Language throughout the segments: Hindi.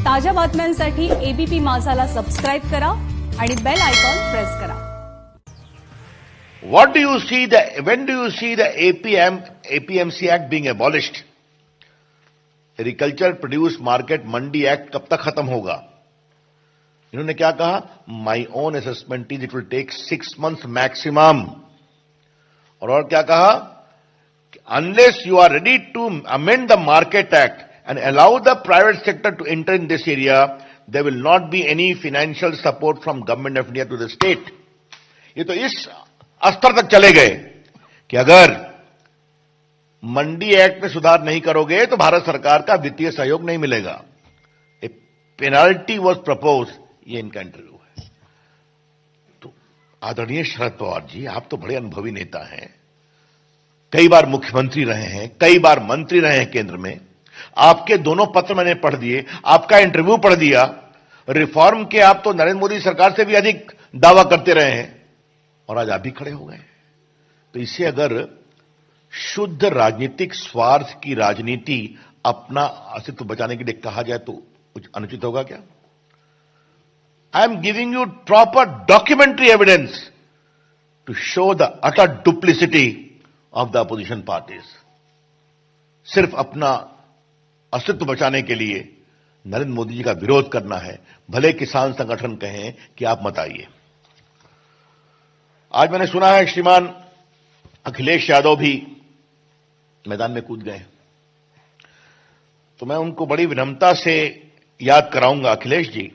ताज्या बातम्यांसाठी एबीपी माझाला सबस्क्राइब करा आणि बेल आयकॉन प्रेस करा. When do you see the APMC Act being abolished? Agriculture produce market मंडी एक्ट कब तक खत्म होगा? इन्होंने क्या कहा? My own assessment is it will take 6 months maximum. और क्या कहा? Unless you are ready to amend the market act and allow the private sector to enter in this area, there will not be any financial support from government of India to the state. ये तो इस स्तर तक चले गए कि अगर मंडी एक्ट में सुधार नहीं करोगे तो भारत सरकार का वित्तीय सहयोग नहीं मिलेगा. ए पेनाल्टी वॉज प्रपोज. ये इनका इंटरव्यू है. तो आदरणीय शरद पवार जी, आप तो बड़े अनुभवी नेता हैं, कई बार मुख्यमंत्री रहे हैं, कई बार मंत्री रहे हैं केंद्र में. आपके दोनों पत्र मैंने पढ़ दिए, आपका इंटरव्यू पढ़ दिया. रिफॉर्म के आप तो नरेंद्र मोदी सरकार से भी अधिक दावा करते रहे हैं और आज आप भी खड़े हो गए. तो इसे अगर शुद्ध राजनीतिक स्वार्थ की राजनीति अपना अस्तित्व बचाने के लिए कहा जाए तो कुछ अनुचित होगा क्या? I am giving you proper documentary evidence to show the utter duplicity of the opposition parties. सिर्फ अपना अस्तित्व बचाने के लिए नरेंद्र मोदी जी का विरोध करना है, भले किसान संगठन कहें कि आप मत आइए. आज मैंने सुना है श्रीमान अखिलेश यादव भी मैदान में कूद गए, तो मैं उनको बड़ी विनम्रता से याद कराऊंगा. Akhilesh ji,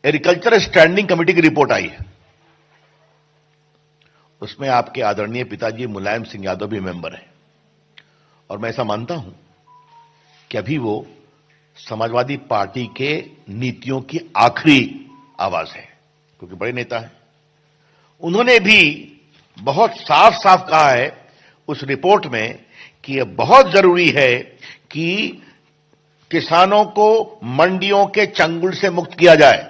agriculture standing committee की रिपोर्ट आई है, उसमें आपके आदरणीय पिताजी मुलायम सिंह यादव भी मेंबर हैं. और मैं ऐसा मानता हूं कि अभी वो समाजवादी पार्टी के नीतियों की आखिरी आवाज है, क्योंकि बड़े नेता हैं. उन्होंने भी बहुत साफ साफ कहा है उस रिपोर्ट में कि यह बहुत जरूरी है कि किसानों को मंडियों के चंगुल से मुक्त किया जाए.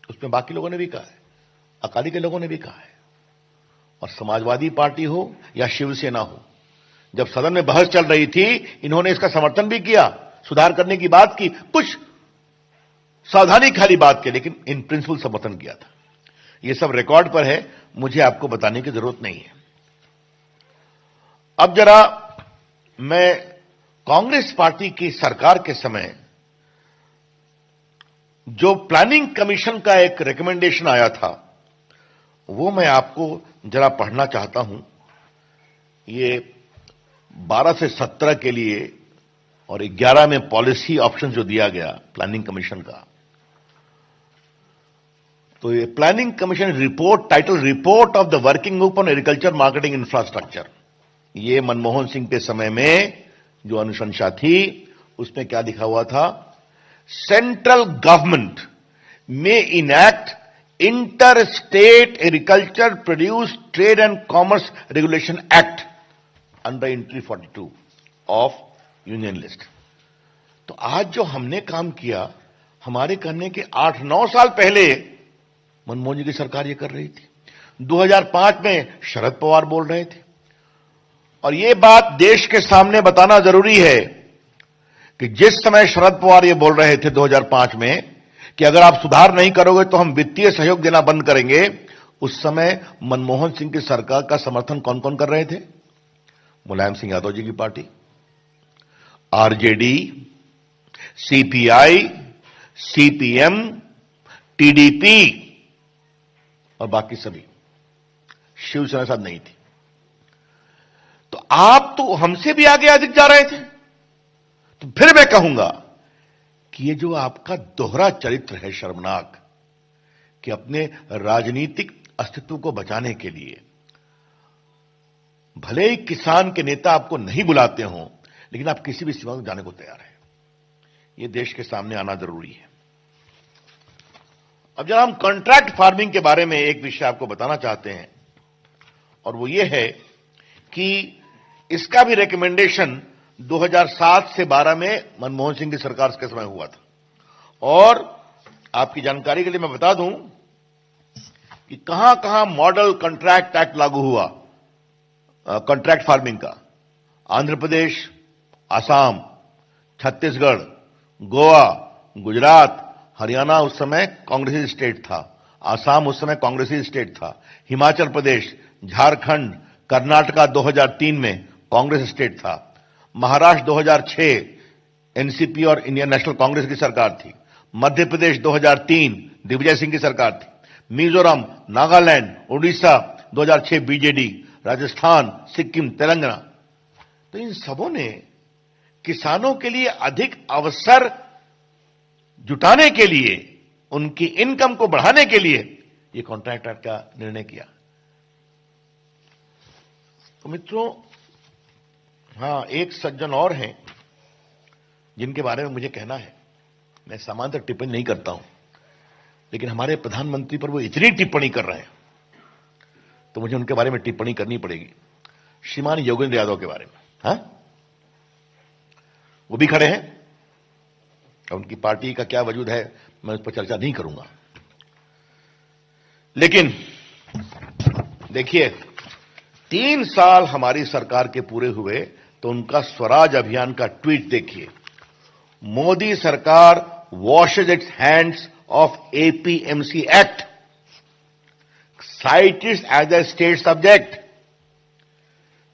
उसमें बाकी लोगों ने भी कहा है, अकाली के लोगों ने भी कहा है, और समाजवादी पार्टी हो या शिवसेना हो, जब सदन में बहस चल रही थी इन्होंने इसका समर्थन भी किया, सुधार करने की बात की, कुछ सावधानी खाली बात की, लेकिन इन प्रिंसिपल समर्थन किया था. ये सब रिकॉर्ड पर है, मुझे आपको बताने की जरूरत नहीं है. अब जरा मैं कांग्रेस पार्टी की सरकार के समय जो प्लानिंग कमीशन का एक रिकमेंडेशन आया था वो मैं आपको जरा पढ़ना चाहता हूं. ये 12 से 17 के लिए और 11 में पॉलिसी ऑप्शन जो दिया गया प्लानिंग कमीशन का. तो ये planning commission report, title report of the working group on agriculture marketing infrastructure, ये मनमोहन सिंह के समय में जो अनुशंसा थी उसमें क्या लिखा हुआ था? सेंट्रल गवर्नमेंट में enact inter state agriculture produce trade and commerce regulation act under entry 42 of union list. तो आज जो हमने काम किया, हमारे करने के 8-9 साल पहले मनमोहन जी की सरकार ये कर रही थी. 2005 में शरद पवार बोल रहे थे. और ये बात देश के सामने बताना जरूरी है कि जिस समय शरद पवार ये बोल रहे थे 2005 में कि अगर आप सुधार नहीं करोगे तो हम वित्तीय सहयोग देना बंद करेंगे, उस समय मनमोहन सिंह की सरकार का समर्थन कौन कौन कर रहे थे? मुलायम सिंह यादव जी की party, RJD, CPI, CPM, TDP और बाकी सभी. शिवसेना साथ नहीं थी. तो आप तो हमसे भी आगे अधिक जा रहे थे. तो फिर मैं कहूंगा कि ये जो आपका दोहरा चरित्र है शर्मनाक, कि अपने राजनीतिक अस्तित्व को बचाने के लिए भले ही किसान के नेता आपको नहीं बुलाते हों, लेकिन आप किसी भी सीमा में जाने को तैयार हैं. ये देश के सामने आना जरूरी है. अब जब हम कॉन्ट्रैक्ट फार्मिंग के बारे में एक विषय आपको बताना चाहते हैं, और वो ये है कि इसका भी रिकमेंडेशन 2007 से 12 में मनमोहन सिंह की सरकार के समय हुआ था. और आपकी जानकारी के लिए मैं बता दूं कि कहां कहां मॉडल कॉन्ट्रैक्ट एक्ट लागू हुआ कॉन्ट्रैक्ट फार्मिंग का. आंध्र प्रदेश, आसाम, छत्तीसगढ़, गोवा, गुजरात, हरियाणा उस समय कांग्रेसी स्टेट था, आसाम उस समय कांग्रेसी स्टेट था, हिमाचल प्रदेश, झारखंड, कर्नाटका 2003 में कांग्रेस स्टेट था, महाराष्ट्र 2006 एनसीपी और इंडियन नेशनल कांग्रेस की सरकार थी, मध्य प्रदेश 2003 दिग्विजय सिंह की सरकार थी, मिजोरम, नागालैंड, उड़ीसा 2006 बीजेडी, राजस्थान, सिक्किम, तेलंगाना। तो इन सबों ने किसानों के लिए अधिक अवसर जुटाने के लिए, उनकी इनकम को बढ़ाने के लिए ये कॉन्ट्रैक्ट एक्ट का निर्णय किया। तो मित्रों, हां, एक सज्जन और हैं जिनके बारे में मुझे कहना है। मैं सामान्यतः टिप्पणी नहीं करता हूं, लेकिन हमारे प्रधानमंत्री पर वो इतनी टिप्पणी कर रहे हैं तो मुझे उनके बारे में टिप्पणी करनी पड़ेगी। श्रीमान योगेंद्र यादव के बारे में, हां, वो भी खड़े हैं। उनकी पार्टी का क्या वजूद है मैं उस पर चर्चा नहीं करूंगा, लेकिन देखिए 3 साल हमारी सरकार के पूरे हुए तो उनका स्वराज अभियान का ट्वीट देखिए। मोदी सरकार washes its hands of APMC act, cites as a state subject.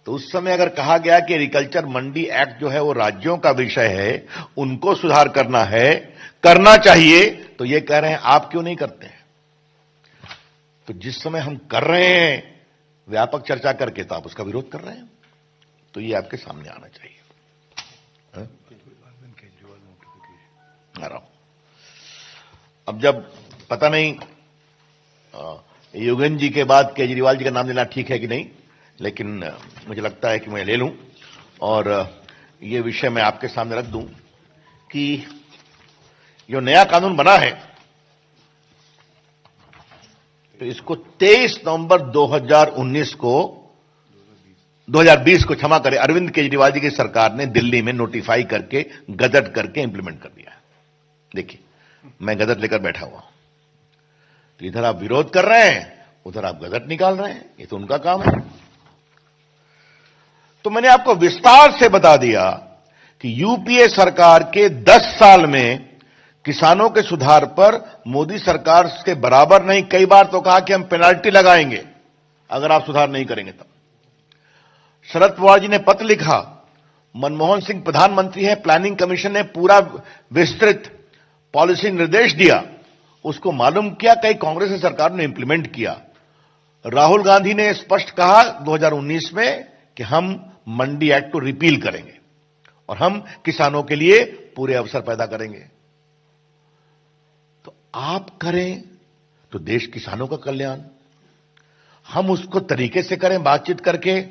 तो उस समय अगर कहा गया कि एग्रीकल्चर मंडी एक्ट जो है वो राज्यों का विषय है, उनको सुधार करना है, करना चाहिए, तो ये कह रहे हैं आप क्यों नहीं करते हैं। तो जिस समय हम कर रहे हैं व्यापक चर्चा करके, तो आप उसका विरोध कर रहे हैं, तो ये आपके सामने आना चाहिए। आ रहा हूं। अब जब पता नहीं योगेंद्र जी के बाद केजरीवाल जी का नाम लेना ठीक है कि नहीं, लेकिन मुझे लगता है कि मैं ले लूं और ये विषय मैं आपके सामने रख दूं कि जो नया कानून बना है तो इसको 23 नवंबर 2019 को 2020 को क्षमा करें, अरविंद केजरीवाल जी की सरकार ने दिल्ली में नोटिफाई करके गजट करके इंप्लीमेंट कर दिया है। देखिए, मैं गजट लेकर बैठा हुआ हूं, तो इधर आप विरोध कर रहे हैं, उधर आप गजट निकाल रहे हैं, ये तो उनका काम है। तो मैंने आपको विस्तार से बता दिया कि यूपीए सरकार के 10 साल में किसानों के सुधार पर मोदी सरकार के बराबर नहीं, कई बार तो कहा कि हम पेनाल्टी लगाएंगे अगर आप सुधार नहीं करेंगे तब। शरद पवार जी ने पत्र लिखा, मनमोहन सिंह प्रधानमंत्री है, प्लानिंग कमीशन ने पूरा विस्तृत पॉलिसी निर्देश दिया, उसको मालूम किया, कई कांग्रेस सरकार ने इंप्लीमेंट किया। राहुल गांधी ने स्पष्ट कहा 2019 में कि हम मंडी एक्ट को रिपील करेंगे और हम किसानों के लिए पूरे अवसर पैदा करेंगे। तो आप करें तो देश किसानों का कल्याण, हम उसको तरीके से करें बातचीत करके,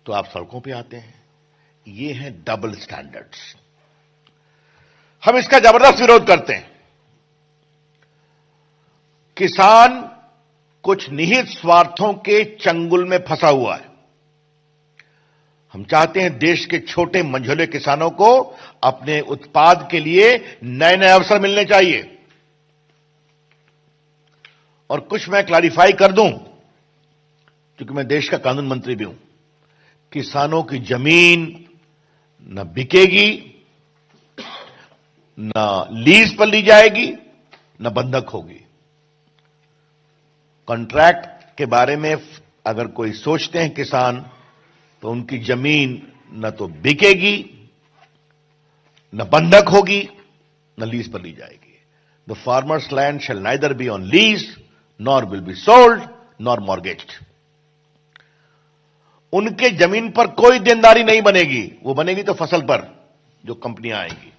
तो आप सड़कों पे आते हैं। ये है डबल स्टैंडर्ड्स, हम इसका जबरदस्त विरोध करते हैं। किसान कुछ निहित स्वार्थों के चंगुल में फंसा हुआ है। हम चाहते हैं देश के छोटे मंझोले किसानों को अपने उत्पाद के लिए नए नए अवसर मिलने चाहिए। और कुछ मैं क्लैरिफाई कर दूं, क्योंकि मैं देश का कानून मंत्री भी हूं, किसानों की जमीन न बिकेगी, न लीज पर ली जाएगी, न बंधक होगी। कॉन्ट्रैक्ट के बारे में अगर कोई सोचते हैं किसान, तो उनकी जमीन न तो बिकेगी, न बंधक होगी, न लीज पर ली जाएगी। The farmers land shall neither be on lease nor will be sold nor mortgaged. उनके जमीन पर कोई देनदारी नहीं बनेगी, वो बनेगी तो फसल पर जो कंपनियां आएंगी।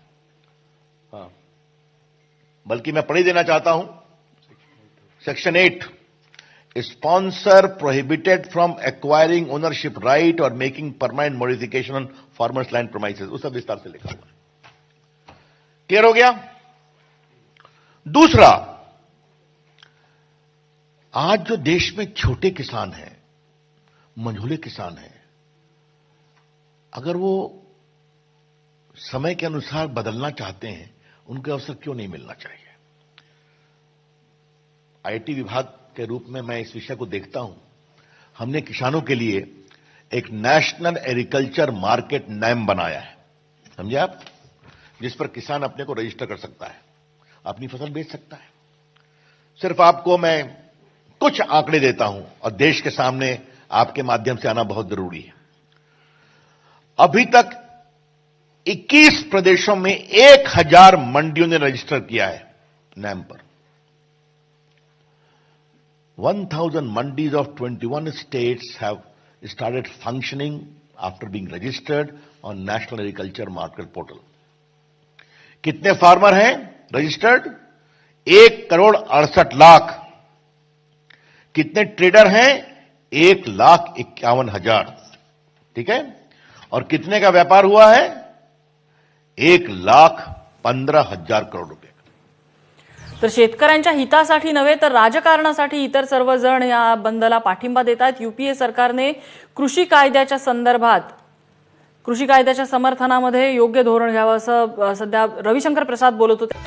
बल्कि मैं पढ़ ही देना चाहता हूं, section 8, sponsor prohibited from acquiring ownership right or making permanent modification on farmers land premises, उस सब विस्तार से लिखा हुआ है। क्लियर हो गया। दूसरा, आज जो देश में छोटे किसान हैं, मंझोले किसान हैं, अगर वो समय के अनुसार बदलना चाहते हैं, उनके अवसर क्यों नहीं मिलना चाहिए। आईटी विभाग के रूप में मैं इस विषय को देखता हूं। हमने किसानों के लिए एक नेशनल एग्रीकल्चर मार्केट नैम बनाया है, समझे आप। जिस पर किसान अपने को रजिस्टर कर सकता है, अपनी फसल बेच सकता है। सिर्फ आपको मैं कुछ आंकड़े देता हूं और देश के सामने आपके माध्यम से आना बहुत जरूरी है। अभी तक 21 प्रदेशों में 1000 मंडियों ने रजिस्टर किया है नाम पर। 1000 mandis of 21 states have started functioning after being registered on National Agriculture Market Portal. कितने फार्मर हैं रजिस्टर्ड? 1,68,00,000। कितने ट्रेडर हैं? 1,51,000। ठीक है। और कितने का व्यापार हुआ है? 1,15,000 करोड़ रुपए। तर शेतकऱ्यांच्या हितासाठी नव्हे तर राजकारणासाठी इतर सर्वजण या बंदला पाठिंबा देत आहेत। यूपीए सरकारने कृषी कायद्याच्या संदर्भात कृषी कायद्याच्या समर्थनामध्ये योग्य धोरण घ्यावं असं सध्या रविशंकर प्रसाद बोलत होते।